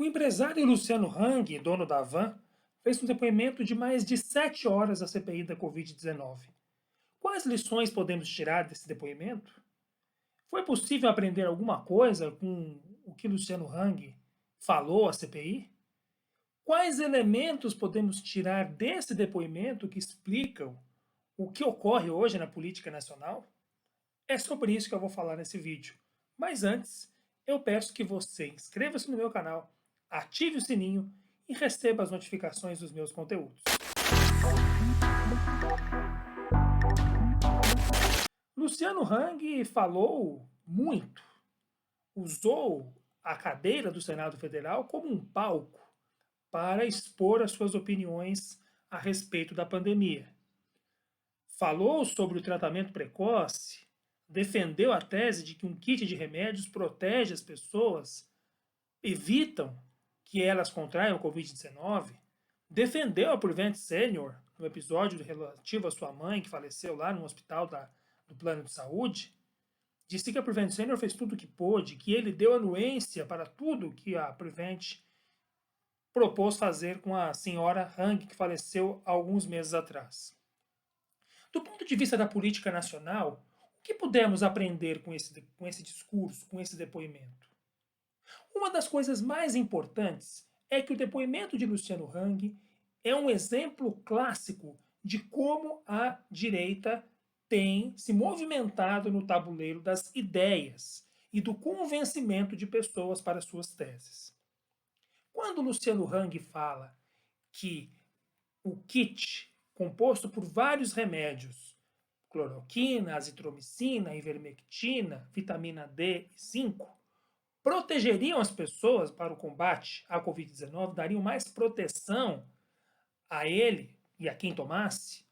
O empresário Luciano Hang, dono da Havan, fez um depoimento de mais de 7 horas à CPI da Covid-19. Quais lições podemos tirar desse depoimento? Foi possível aprender alguma coisa com o que Luciano Hang falou à CPI? Quais elementos podemos tirar desse depoimento que explicam o que ocorre hoje na política nacional? É sobre isso que eu vou falar nesse vídeo. Mas antes, eu peço que você inscreva-se no meu canal, ative o sininho e receba as notificações dos meus conteúdos. Luciano Hang falou muito, usou a cadeira do Senado Federal como um palco para expor as suas opiniões a respeito da pandemia. Falou sobre o tratamento precoce, defendeu a tese de que um kit de remédios protege as pessoas, evitam que elas contraiam a Covid-19, defendeu a Prevent Senior no episódio relativo à sua mãe que faleceu lá no hospital do plano de saúde, disse que a Prevent Senior fez tudo o que pôde, que ele deu anuência para tudo que a Prevent propôs fazer com a senhora Hang, que faleceu há alguns meses atrás. Do ponto de vista da política nacional, o que pudemos aprender com esse discurso, com esse depoimento? Uma das coisas mais importantes é que o depoimento de Luciano Hang é um exemplo clássico de como a direita tem se movimentado no tabuleiro das ideias e do convencimento de pessoas para suas teses. Quando Luciano Hang fala que o kit, composto por vários remédios, cloroquina, azitromicina, ivermectina, vitamina D e zinco, protegeriam as pessoas para o combate à Covid-19, dariam mais proteção a ele e a quem tomasse.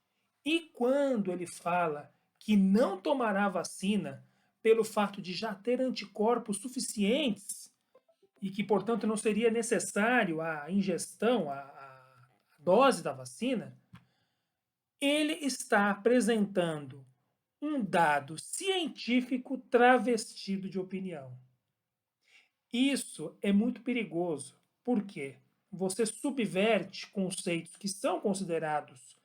E quando ele fala que não tomará vacina pelo fato de já ter anticorpos suficientes e que, portanto, não seria necessário a ingestão, a dose da vacina, ele está apresentando um dado científico travestido de opinião. Isso é muito perigoso, porque você subverte conceitos que são considerados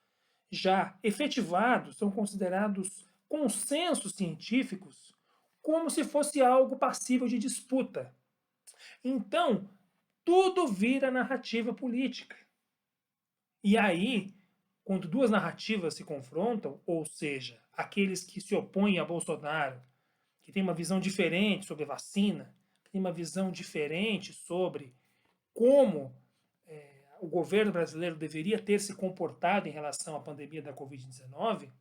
já efetivados, são considerados consensos científicos, como se fosse algo passível de disputa. Então, tudo vira narrativa política. E aí, quando duas narrativas se confrontam, ou seja, aqueles que se opõem a Bolsonaro, que têm uma visão diferente sobre vacina, que têm uma visão diferente sobre como o governo brasileiro deveria ter se comportado em relação à pandemia da Covid-19,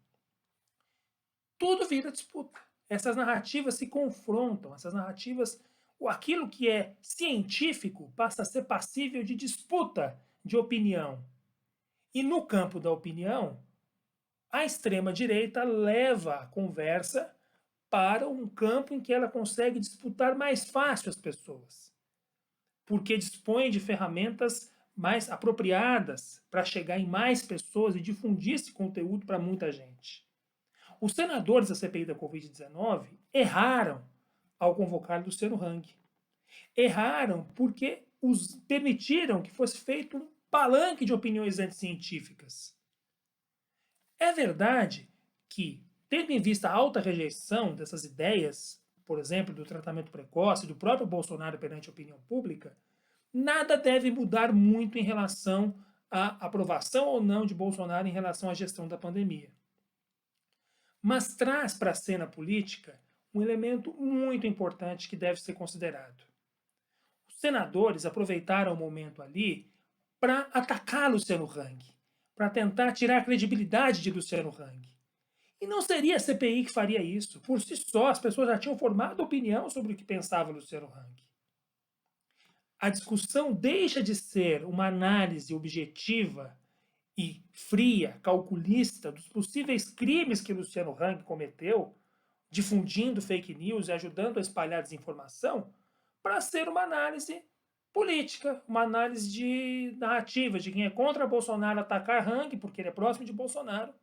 tudo vira disputa. Essas narrativas se confrontam, essas narrativas, aquilo que é científico passa a ser passível de disputa de opinião. E no campo da opinião, a extrema-direita leva a conversa para um campo em que ela consegue disputar mais fácil as pessoas, porque dispõe de ferramentas mais apropriadas para chegar em mais pessoas e difundir esse conteúdo para muita gente. Os senadores da CPI da Covid-19 erraram ao convocar Luciano Hang. Erraram porque os permitiram que fosse feito um palanque de opiniões anticientíficas. É verdade que, tendo em vista a alta rejeição dessas ideias, por exemplo, do tratamento precoce, do próprio Bolsonaro perante a opinião pública, nada deve mudar muito em relação à aprovação ou não de Bolsonaro em relação à gestão da pandemia. Mas traz para a cena política um elemento muito importante que deve ser considerado. Os senadores aproveitaram o momento ali para atacar Luciano Hang, para tentar tirar a credibilidade de Luciano Hang. E não seria a CPI que faria isso. Por si só, as pessoas já tinham formado opinião sobre o que pensava Luciano Hang. A discussão deixa de ser uma análise objetiva e fria, calculista, dos possíveis crimes que Luciano Hang cometeu, difundindo fake news e ajudando a espalhar desinformação, para ser uma análise política, uma análise de narrativa, de quem é contra Bolsonaro atacar Hang, porque ele é próximo de Bolsonaro,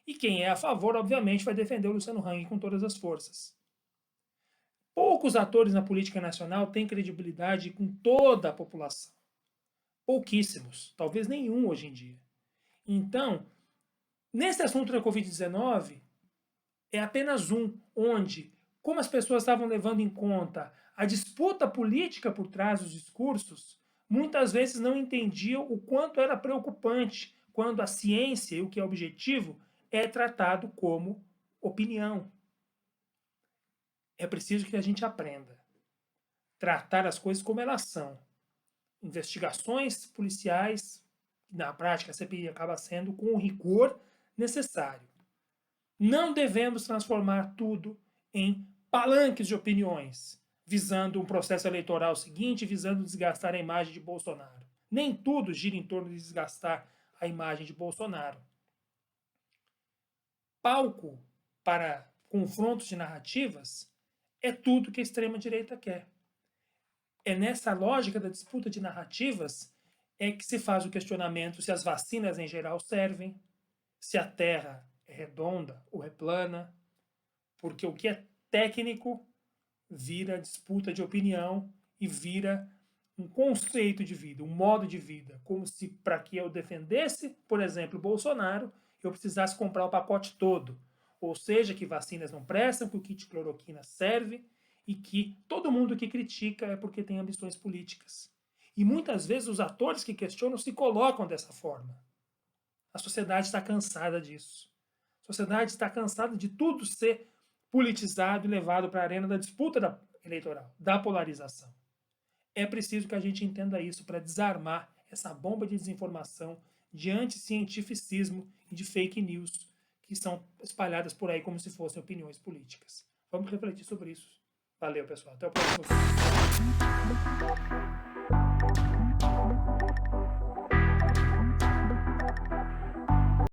e quem é a favor, obviamente, vai defender o Luciano Hang com todas as forças. Poucos atores na política nacional têm credibilidade com toda a população. Pouquíssimos, talvez nenhum hoje em dia. Então, nesse assunto da Covid-19, é apenas um, onde, como as pessoas estavam levando em conta a disputa política por trás dos discursos, muitas vezes não entendiam o quanto era preocupante quando a ciência e o que é objetivo é tratado como opinião. É preciso que a gente aprenda a tratar as coisas como elas são. Investigações policiais, na prática a CPI acaba sendo com o rigor necessário. Não devemos transformar tudo em palanques de opiniões, visando um processo eleitoral seguinte, visando desgastar a imagem de Bolsonaro. Nem tudo gira em torno de desgastar a imagem de Bolsonaro. Palco para confrontos de narrativas é tudo que a extrema-direita quer. É nessa lógica da disputa de narrativas é que se faz o questionamento se as vacinas em geral servem, se a Terra é redonda ou é plana, porque o que é técnico vira disputa de opinião e vira um conceito de vida, um modo de vida, como se para que eu defendesse, por exemplo, Bolsonaro, eu precisasse comprar o pacote todo. Ou seja, que vacinas não prestam, que o kit cloroquina serve e que todo mundo que critica é porque tem ambições políticas. E muitas vezes os atores que questionam se colocam dessa forma. A sociedade está cansada disso. A sociedade está cansada de tudo ser politizado e levado para a arena da disputa eleitoral, da polarização. É preciso que a gente entenda isso para desarmar essa bomba de desinformação, de anticientificismo e de fake news que são espalhadas por aí como se fossem opiniões políticas. Vamos refletir sobre isso. Valeu, pessoal. Até o próximo vídeo.